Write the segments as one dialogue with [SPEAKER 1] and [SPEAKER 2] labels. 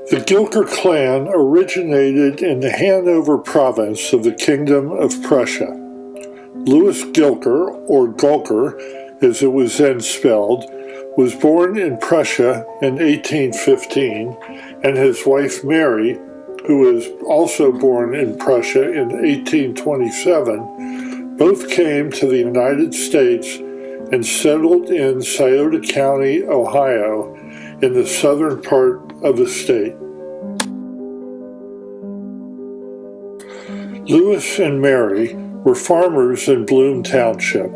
[SPEAKER 1] The Gilker clan originated in the Hanover province of the Kingdom of Prussia. Louis Gilker, or Gulker, as it was then spelled, was born in Prussia in 1815, and his wife Mary, who was also born in Prussia in 1827, both came to the United States and settled in Scioto County, Ohio, in the southern part of the state. Louis and Mary were farmers in Bloom Township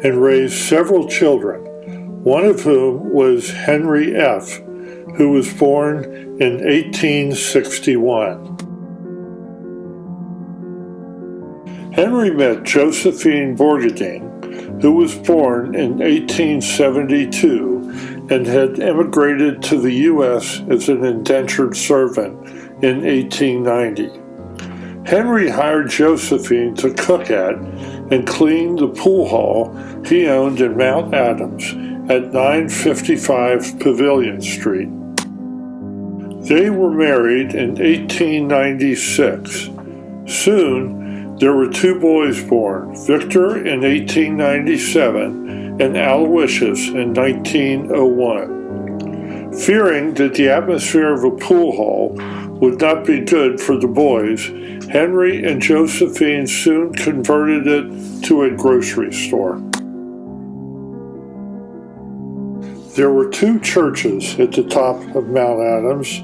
[SPEAKER 1] and raised several children, one of whom was Henry F., who was born in 1861. Henry met Josephine Borgadine, who was born in 1872 and had emigrated to the U.S. as an indentured servant in 1890. Henry hired Josephine to cook at and clean the pool hall he owned in Mount Adams at 955 Pavilion Street. They were married in 1896. Soon, there were two boys born, Victor in 1897 and Aloysius in 1901. Fearing that the atmosphere of a pool hall would not be good for the boys, Henry and Josephine soon converted it to a grocery store. There were two churches at the top of Mount Adams,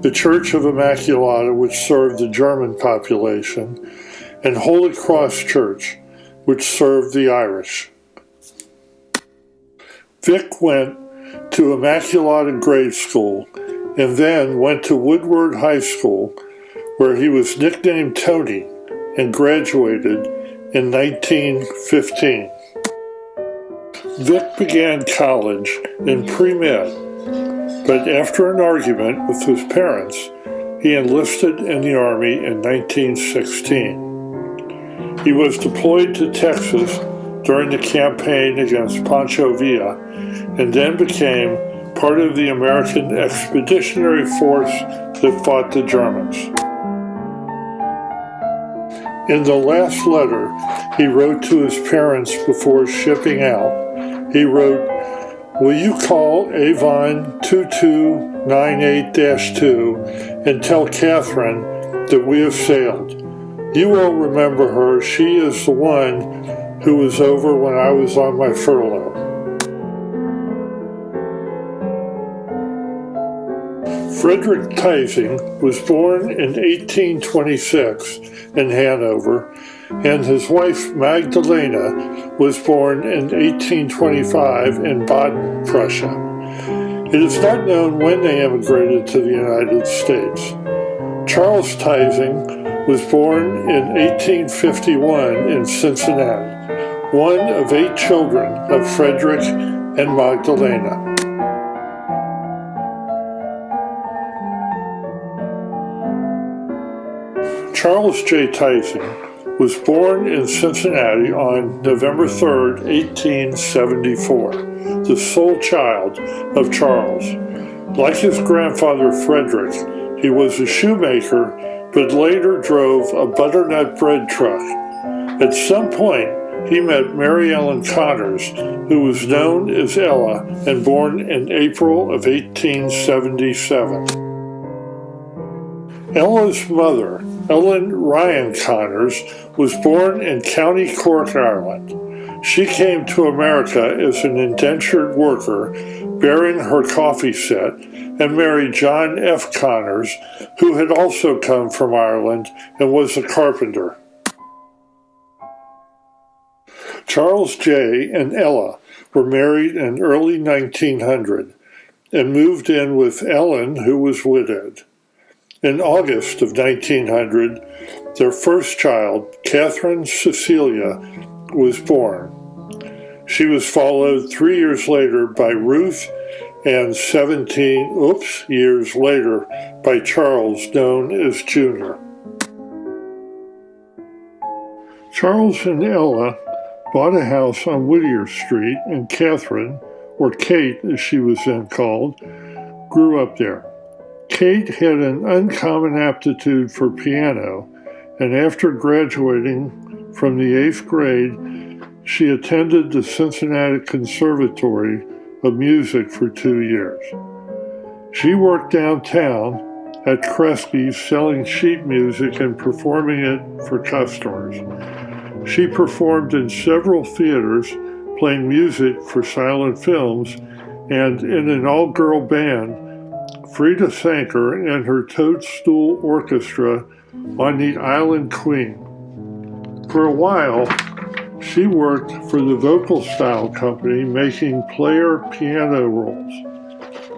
[SPEAKER 1] the Church of Immaculata, which served the German population, and Holy Cross Church, which served the Irish. Vic went to Immaculata grade school and then went to Woodward High School, where he was nicknamed Tony and graduated in 1915. Vic began college in pre-med, but after an argument with his parents, he enlisted in the Army in 1916. He was deployed to Texas during the campaign against Pancho Villa and then became part of the American Expeditionary Force that fought the Germans. In the last letter he wrote to his parents before shipping out, he wrote, "Will you call Avon 2298-2 and tell Catherine that we have sailed? You will remember her. She is the one who was over when I was on my furlough." Frederick Tising was born in 1826 in Hanover, and his wife Magdalena was born in 1825 in Baden, Prussia. It is not known when they emigrated to the United States. Charles Tising was born in 1851 in Cincinnati, one of 8 children of Frederick and Magdalena. Charles J. Tising was born in Cincinnati on November 3, 1874, the sole child of Charles. Like his grandfather Frederick, he was a shoemaker, but later drove a butternut bread truck. At some point, he met Mary Ellen Connors, who was known as Ella and born in April of 1877. Ella's mother, Ellen Ryan Connors, was born in County Cork, Ireland. She came to America as an indentured worker, bearing her coffee set, and married John F. Connors, who had also come from Ireland and was a carpenter. Charles J. and Ella were married in early 1900 and moved in with Ellen, who was widowed. In August of 1900, their first child, Catherine Cecilia, was born. She was followed 3 years later by Ruth and 17 years later by Charles, known as Junior. Charles and Ella bought a house on Whittier Street, and Catherine, or Kate as she was then called, grew up there. Kate had an uncommon aptitude for piano, and after graduating from the 8th grade, she attended the Cincinnati Conservatory of Music for 2 years. She worked downtown at Kresge's selling sheet music and performing it for customers. She performed in several theaters, playing music for silent films, and in an all-girl band, Frida Sanker and her Toadstool Orchestra on the Island Queen. For a while, she worked for the Vocal Style Company, making player piano rolls.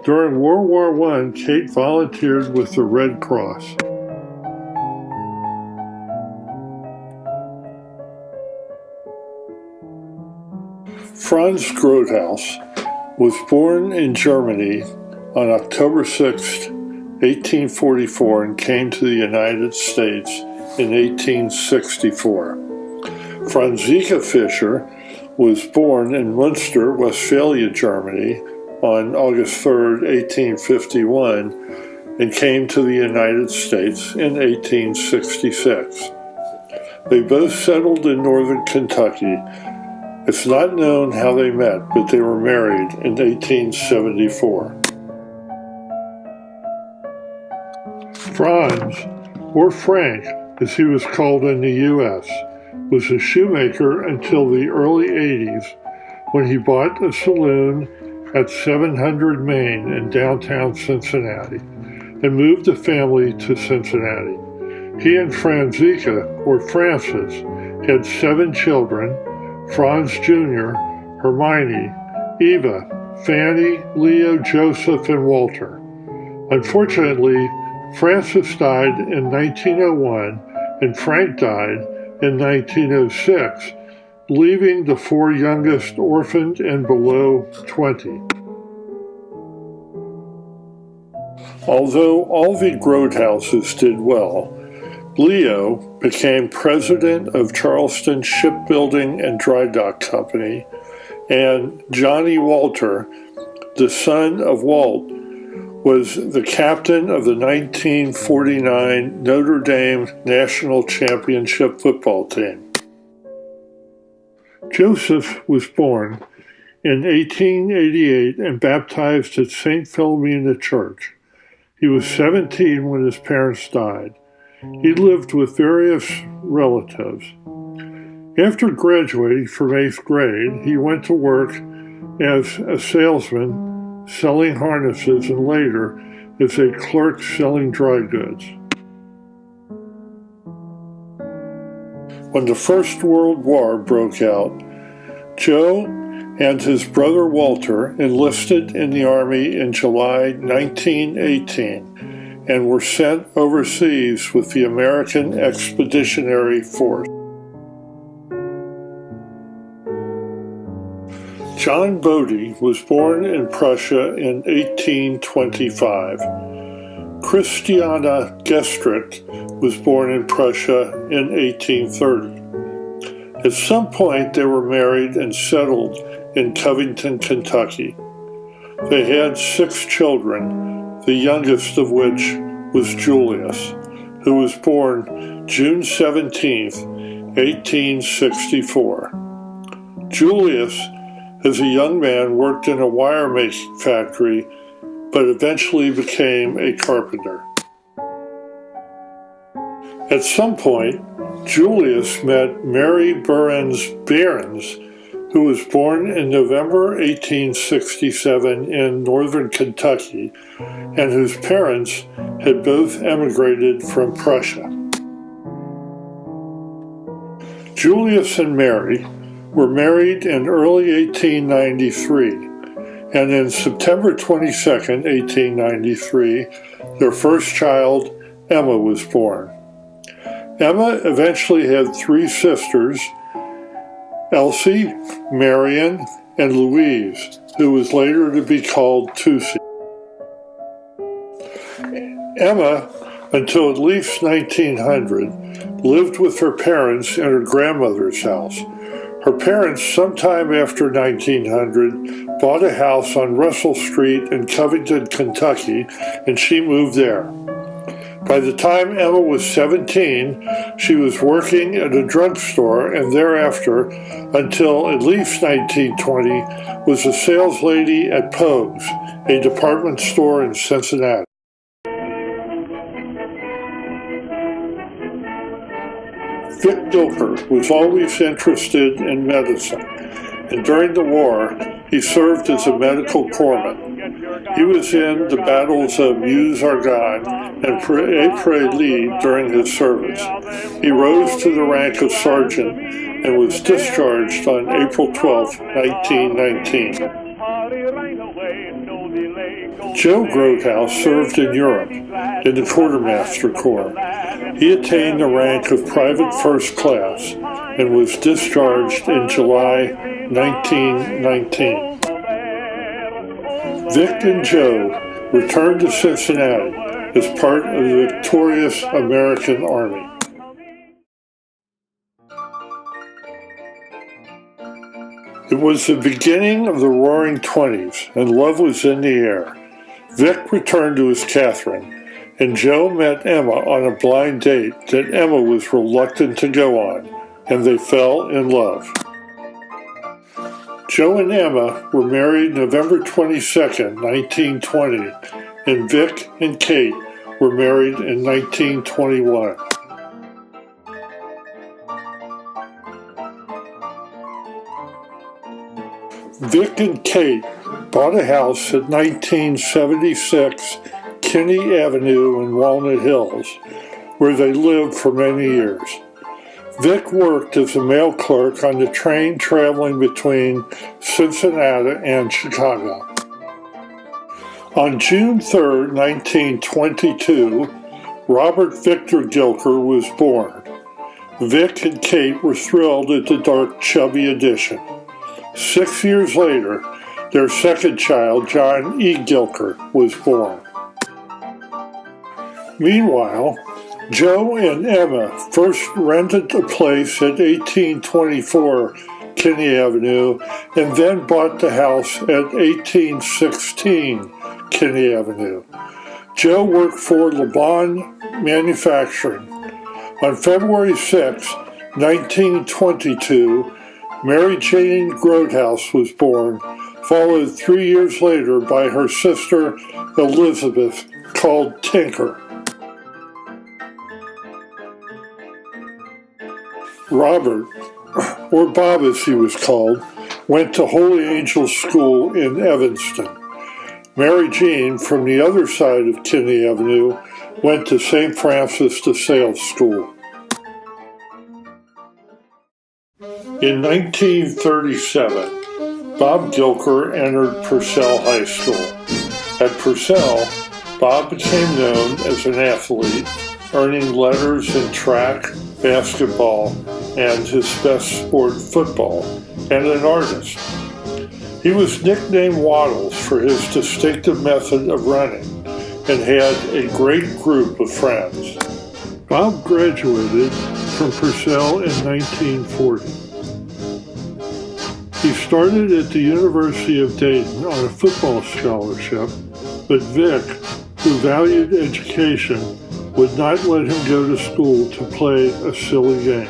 [SPEAKER 1] During World War I, Kate volunteered with the Red Cross. Franz Grothaus was born in Germany on October 6, 1844, and came to the United States in 1864. Franziska Fischer was born in Münster, Westphalia, Germany, on August 3, 1851, and came to the United States in 1866. They both settled in northern Kentucky. It's not known how they met, but they were married in 1874. Franz, or Frank, as he was called in the U.S., was a shoemaker until the early 80s, when he bought a saloon at 700 Main in downtown Cincinnati and moved the family to Cincinnati. He and Franziska, or Francis, had 7 children: Franz Jr., Hermione, Eva, Fanny, Leo, Joseph, and Walter. Unfortunately, Francis died in 1901 and Frank died in 1906, leaving the 4 youngest orphaned and below 20. Although all the Grothauses did well, Leo became president of Charleston Shipbuilding and Dry Dock Company, and Johnny Walter, the son of Walt, was the captain of the 1949 Notre Dame National Championship football team. Joseph was born in 1888 and baptized at St. Philomena Church. He was 17 when his parents died. He lived with various relatives. After graduating from 8th grade, he went to work as a salesman selling harnesses and later as a clerk selling dry goods. When the First World War broke out, Joe and his brother Walter enlisted in the Army in July 1918 and were sent overseas with the American Expeditionary Force. John Bodie was born in Prussia in 1825. Christiana Gestricht was born in Prussia in 1830. At some point, they were married and settled in Covington, Kentucky. They had 6 children, the youngest of which was Julius, who was born June 17, 1864. Julius, as a young man, worked in a wire-making factory, but eventually became a carpenter. At some point, Julius met Mary Burns Behrens, who was born in November 1867 in northern Kentucky, and whose parents had both emigrated from Prussia. Julius and Mary were married in early 1893, and in September 22, 1893, their first child, Emma, was born. Emma eventually had 3 sisters, Elsie, Marion, and Louise, who was later to be called Tussie. Emma, until at least 1900, lived with her parents in her grandmother's house. Her parents, sometime after 1900, bought a house on Russell Street in Covington, Kentucky, and she moved there. By the time Emma was 17, she was working at a drugstore and thereafter, until at least 1920, was a sales lady at Pogue's, a department store in Cincinnati. Vic Gilker was always interested in medicine, and during the war, he served as a medical corpsman. He was in the battles of Meuse-Argonne and Ypres during his service. He rose to the rank of sergeant and was discharged on April 12, 1919. Joe Grotehouse served in Europe in the Quartermaster Corps. He attained the rank of Private First Class and was discharged in July 1919. Vic and Joe returned to Cincinnati as part of the victorious American Army. It was the beginning of the Roaring '20s, and love was in the air. Vic returned to his Catherine, and Joe met Emma on a blind date that Emma was reluctant to go on, and they fell in love. Joe and Emma were married November 22, 1920, and Vic and Kate were married in 1921. Vic and Kate bought a house at 1976 Kinney Avenue in Walnut Hills, where they lived for many years. Vic worked as a mail clerk on the train traveling between Cincinnati and Chicago. On June 3, 1922, Robert Victor Gilker was born. Vic and Kate were thrilled at the dark, chubby addition. 6 years later, their second child, John E. Gilker, was born. Meanwhile, Joe and Emma first rented a place at 1824 Kinney Avenue and then bought the house at 1816 Kinney Avenue. Joe worked for LeBon Manufacturing. On February 6, 1922, Mary Jane Grotehouse was born, followed 3 years later by her sister Elizabeth, called Tinker. Robert, or Bob as he was called, went to Holy Angels School in Evanston. Mary Jean, from the other side of Kinney Avenue, went to St. Francis de Sales School. In 1937, Bob Gilker entered Purcell High School. At Purcell, Bob became known as an athlete, earning letters in track, basketball, and his best sport, football, and an artist. He was nicknamed Waddles for his distinctive method of running and had a great group of friends. Bob graduated from Purcell in 1940. He started at the University of Dayton on a football scholarship, but Vic, who valued education, would not let him go to school to play a silly game.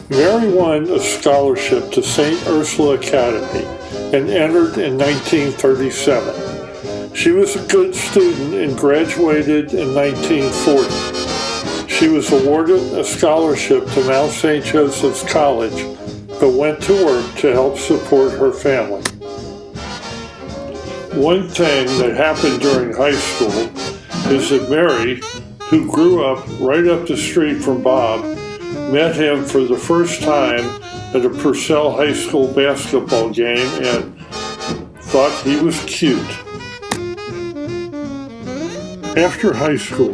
[SPEAKER 1] Mary won a scholarship to St. Ursula Academy and entered in 1937. She was a good student and graduated in 1940. She was awarded a scholarship to Mount St. Joseph's College, but went to work to help support her family. One thing that happened during high school is that Mary, who grew up right up the street from Bob, met him for the first time at a Purcell High School basketball game and thought he was cute. After high school,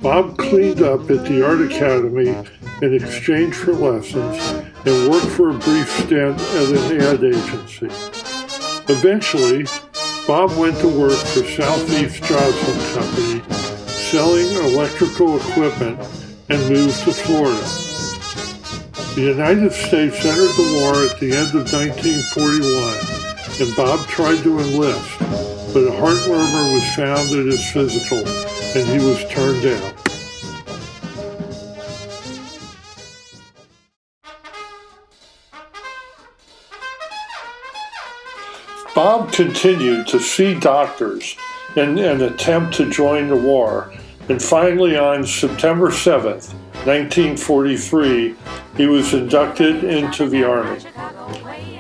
[SPEAKER 1] Bob cleaned up at the Art Academy in exchange for lessons and worked for a brief stint at an ad agency. Eventually, Bob went to work for Southeast Johnson Company, selling electrical equipment, and moved to Florida. The United States entered the war at the end of 1941, and Bob tried to enlist, but a heart murmur was found at his physical, and he was turned down. Bob continued to see doctors in an attempt to join the war, and finally on September 7th, 1943, he was inducted into the Army.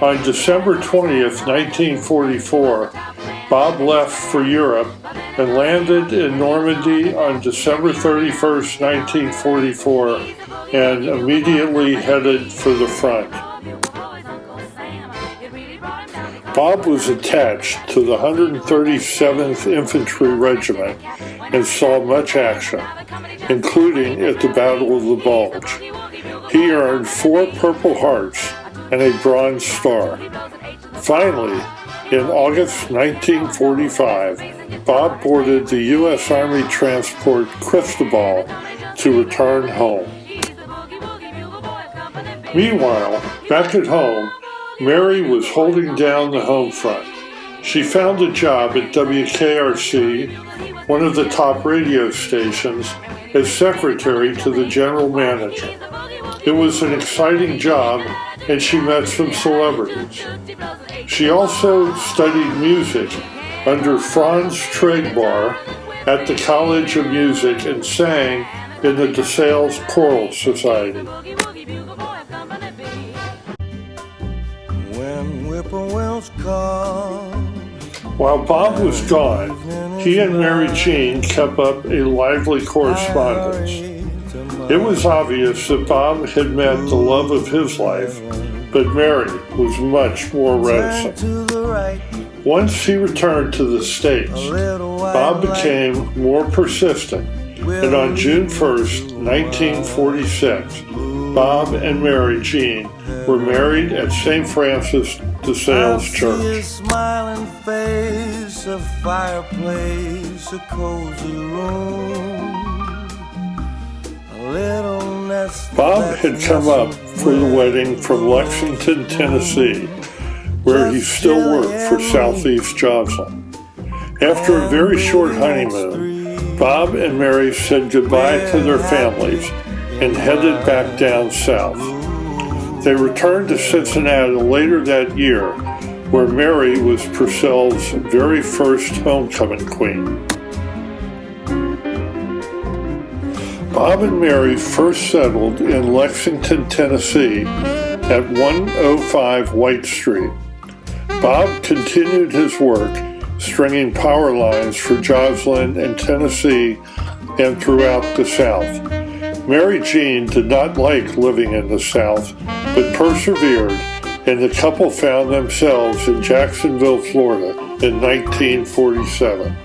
[SPEAKER 1] On December 20th, 1944, Bob left for Europe and landed in Normandy on December 31st, 1944, and immediately headed for the front. Bob was attached to the 137th Infantry Regiment and saw much action, including at the Battle of the Bulge. He earned 4 Purple Hearts and a Bronze Star. Finally, in August 1945, Bob boarded the U.S. Army transport Cristobal to return home. Meanwhile, back at home, Mary was holding down the home front. She found a job at WKRC, one of the top radio stations, as secretary to the general manager. It was an exciting job, and she met some celebrities. She also studied music under Franz Tregbar at the College of Music and sang in the DeSales Choral Society. While Bob was gone, he and Mary Jean kept up a lively correspondence. It was obvious that Bob had met the love of his life, but Mary was much more reticent. Once he returned to the States, Bob became more persistent, and on June 1st, 1946, Bob and Mary Jean were married at St. Francis de Sales Church.
[SPEAKER 2] Smiling face, a fireplace, a cozy room, a little nest.
[SPEAKER 1] Bob had come up for the wedding from Lexington, Tennessee, where he still worked for Southeast Joslin. After a very short honeymoon, Bob and Mary said goodbye to their families and headed back down south. They returned to Cincinnati later that year, where Mary was Purcell's very first homecoming queen. Bob and Mary first settled in Lexington, Tennessee at 105 White Street. Bob continued his work stringing power lines for Joslin and Tennessee and throughout the South. Mary Jean did not like living in the South, but persevered, and the couple found themselves in Jacksonville, Florida in 1947.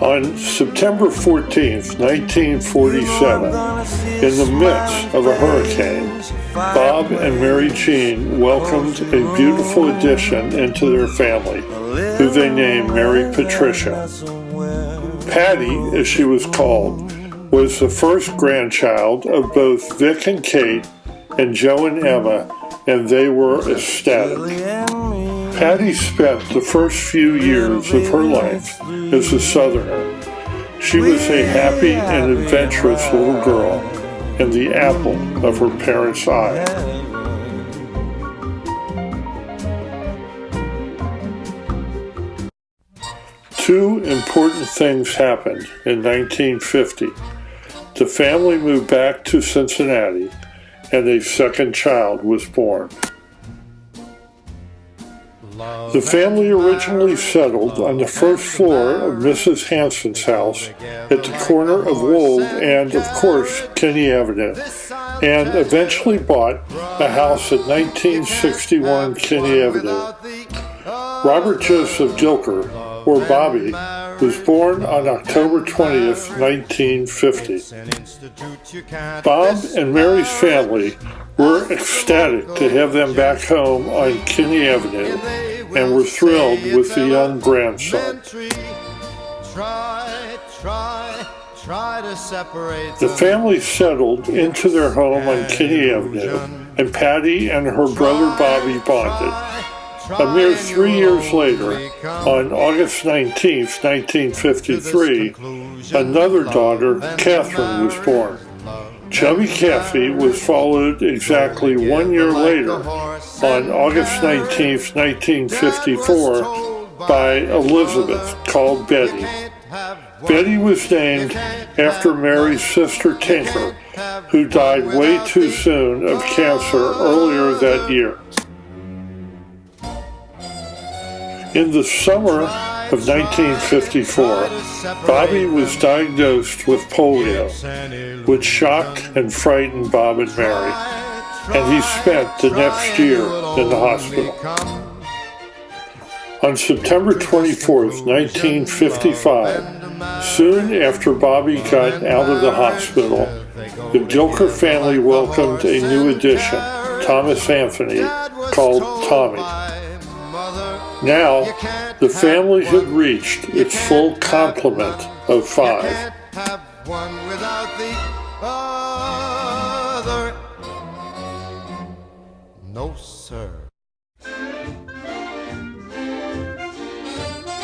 [SPEAKER 1] On September 14th, 1947, in the midst of a hurricane, Bob and Mary Jean welcomed a beautiful addition into their family, who they named Mary Patricia. Patty, as she was called, was the first grandchild of both Vic and Kate and Joe and Emma, and they were ecstatic. Patty spent the first few years of her life as a Southerner. She was a happy and adventurous little girl, and the apple of her parents' eye. Two important things happened in 1950. The family moved back to Cincinnati, and a second child was born. The family originally settled on the first floor of Mrs. Hanson's house at the corner of Wold and, of course, Kinney Avenue, and eventually bought a house at 1961 Kinney Avenue. Robert Joseph Gilker, or Bobby, was born on October 20th, 1950. Bob and Mary's family were ecstatic to have them back home on Kinney Avenue and were thrilled with the young grandson. The family settled into their home on Kinney Avenue, and Patty and her brother Bobby bonded. A mere 3 years later, on August 19, 1953, another daughter, Catherine, was born. Chubby Cathy was followed exactly 1 year later, on August 19, 1954, by Elizabeth, called Betty. Betty was named after Mary's sister Tinker, who died way too soon of cancer earlier that year. In the summer of 1954, Bobby was diagnosed with polio, which shocked and frightened Bob and Mary, and he spent the next year in the hospital. On September 24, 1955, soon after Bobby got out of the hospital, the Gilker family welcomed a new addition, Thomas Anthony, called Tommy. Now, the family had reached its full complement of 5.
[SPEAKER 2] No, sir.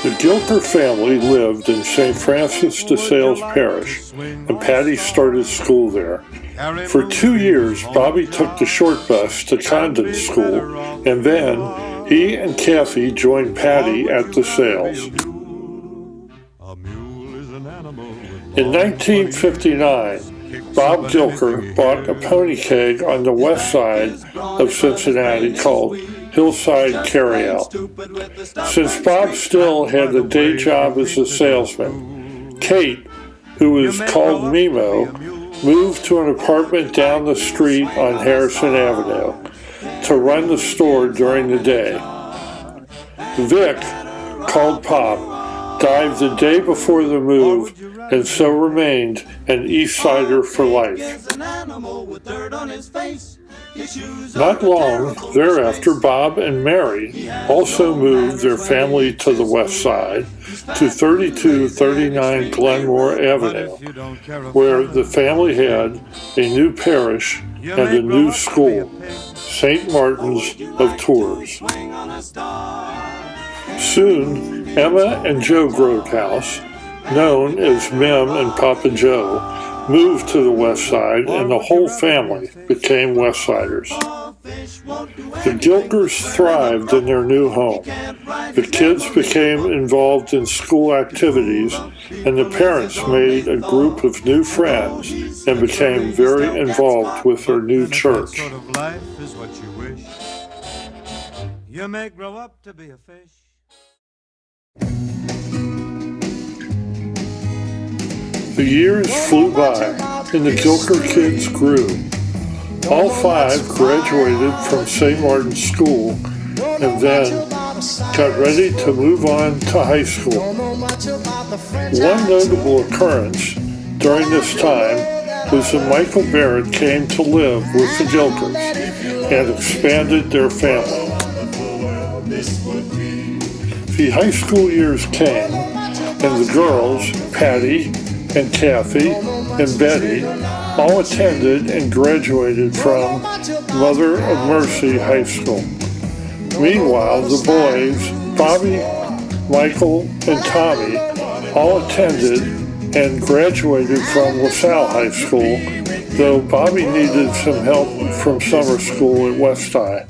[SPEAKER 1] The Gilker family lived in St. Francis de Sales Parish, and Patty started school there. For 2 years, Bobby took the short bus to Condon School, and then he and Cathy joined Patty at the Sales. In 1959, Bob Gilker bought a pony keg on the west side of Cincinnati called Hillside Carryout. Since Bob still had a day job as a salesman, Kate, who was called Mimo, moved to an apartment down the street on Harrison Avenue to run the store during the day. Vic, called Pop, died the day before the move and so remained an East Sider for life. Not long thereafter, Bob and Mary also moved their family to the west side to 3239 Glenmore Avenue, where the family had a new parish and a new school, St. Martin's of Tours. Soon, Emma and Joe Grotehouse, known as Mem and Papa Joe, moved to the west side, and the whole family became West Siders. The Gilkers thrived in their new home. The kids became involved in school activities, and the parents made a group of new friends and became very involved with their new church.
[SPEAKER 2] Sort of life is what you wish. You may grow up to be a fish.
[SPEAKER 1] The years flew by, and the Gilker kids grew. All 5 graduated from St. Martin's School and then got ready to move on to high school. One notable occurrence during this time was that Michael Barrett came to live with the Gilkers and expanded their family. The high school years came, and the girls, Patty and Cathy and Betty, all attended and graduated from Mother of Mercy High School. Meanwhile, the boys, Bobby, Michael, and Tommy, all attended and graduated from LaSalle High School, though Bobby needed some help from summer school at West High.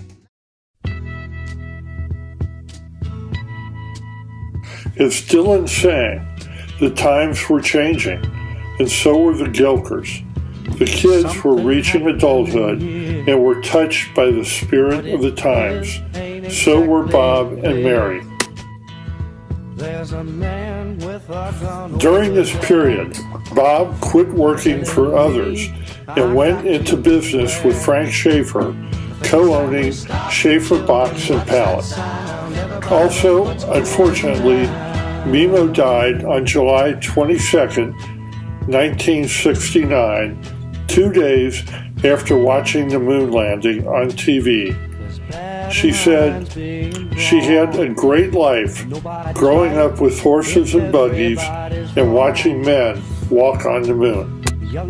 [SPEAKER 1] As Dylan sang, the times were changing, and so were the Gilkers. The kids were reaching adulthood and were touched by the spirit of the times. So were Bob and Mary. During this period, Bob quit working for others and went into business with Frank Schaefer, co-owning Schaefer Box and Pallet. Also, unfortunately, Mimo died on July 22, 1969, 2 days after watching the moon landing on TV. She said she had a great life growing up with horses and buggies and watching men Walk on the Moon.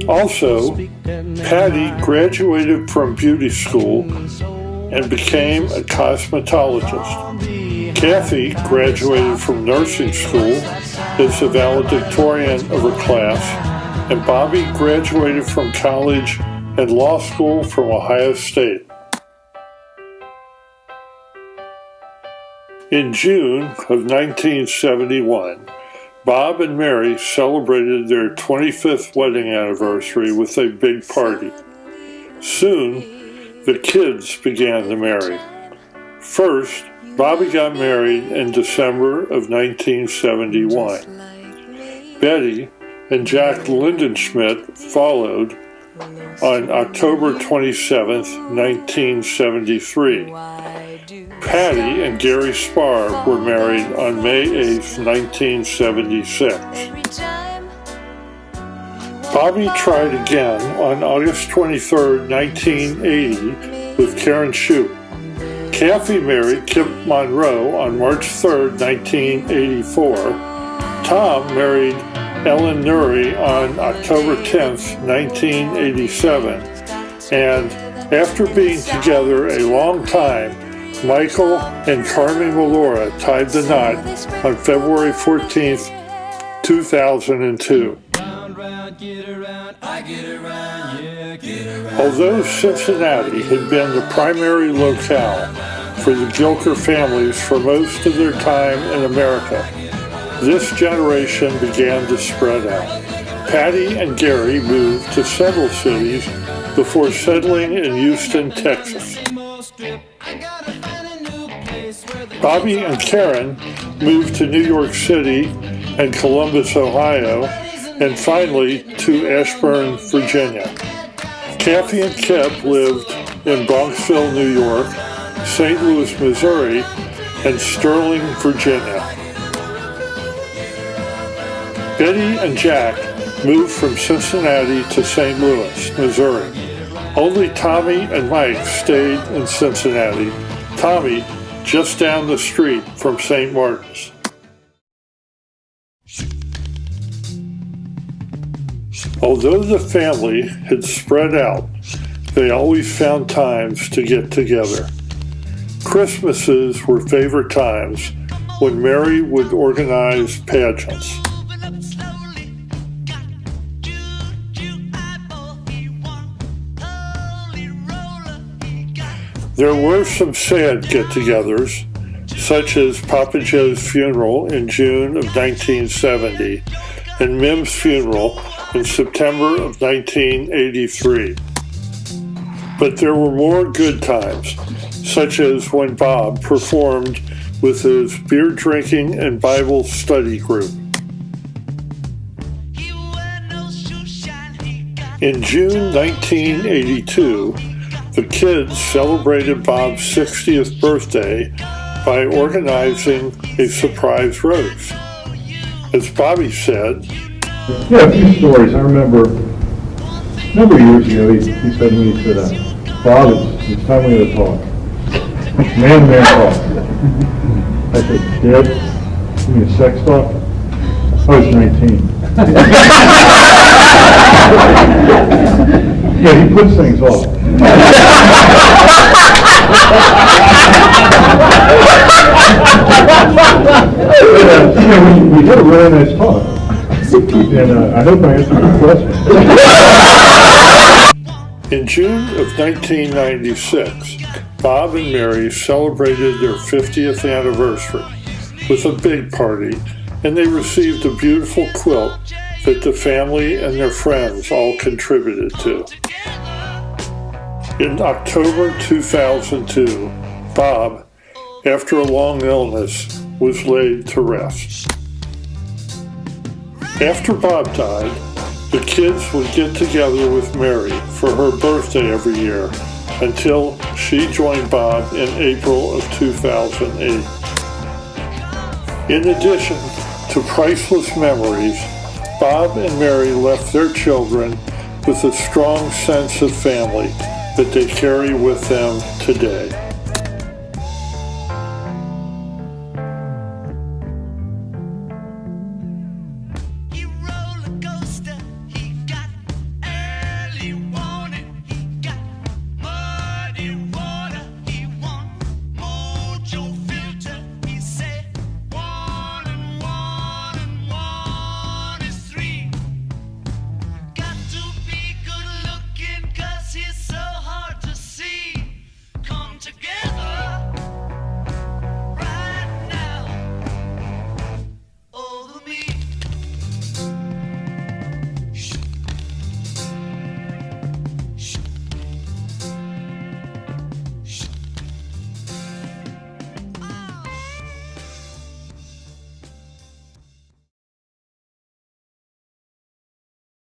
[SPEAKER 1] Also, Patty graduated from beauty school and became a cosmetologist. Kathy graduated from nursing school as the valedictorian of her class, and Bobby graduated from college and law school from Ohio State. In June of 1971, Bob and Mary celebrated their 25th wedding anniversary with a big party. Soon, the kids began to marry. First, Bobby got married in December of 1971. Betty and Jack Lindenschmidt followed on October 27, 1973. Patty and Gary Spar were married on May 8, 1976. Bobby tried again on August 23, 1980 with Karen Shoup. Kathy married Kip Monroe on March 3, 1984. Tom married Ellen Nuri on October 10, 1987. And after being together a long time, Michael and Carmen Melora tied the knot on February 14, 2002. Although Cincinnati had been the primary locale for the Gilker families for most of their time in America, this generation began to spread out. Patty and Gary moved to several cities before settling in Houston, Texas. Bobby and Karen moved to New York City and Columbus, Ohio, and finally to Ashburn, Virginia. Kathy and Kip lived in Bronxville, New York, St. Louis, Missouri, and Sterling, Virginia. Betty and Jack moved from Cincinnati to St. Louis, Missouri. Only Tommy and Mike stayed in Cincinnati. Tommy just down the street from St. Martin's. Although the family had spread out, they always found times to get together. Christmases were favorite times when Mary would organize pageants. There were some sad get-togethers, such as Papa Joe's funeral in June of 1970 and Mim's funeral in September of 1983. But there were more good times, such as when Bob performed with his beer drinking and Bible study group. In June 1982, the kids celebrated Bob's 60th birthday by organizing a surprise roast. As Bobby said,
[SPEAKER 3] "Yeah, a few stories. I remember a number of years ago, he said to me, he said, Bob, it's time we gotta talk. Man talk. I said, Dad, you mean sex talk? I was 19. Yeah, he puts things off. We had a really nice talk. And I hope I answered your question.
[SPEAKER 1] In June of 1996, Bob and Mary celebrated their 50th anniversary with a big party, and they received a beautiful quilt that the family and their friends all contributed to. In October 2002, Bob, after a long illness, was laid to rest. After Bob died, the kids would get together with Mary for her birthday every year until she joined Bob in April of 2008. In addition to priceless memories, Bob and Mary left their children with a strong sense of family that they carry with them today.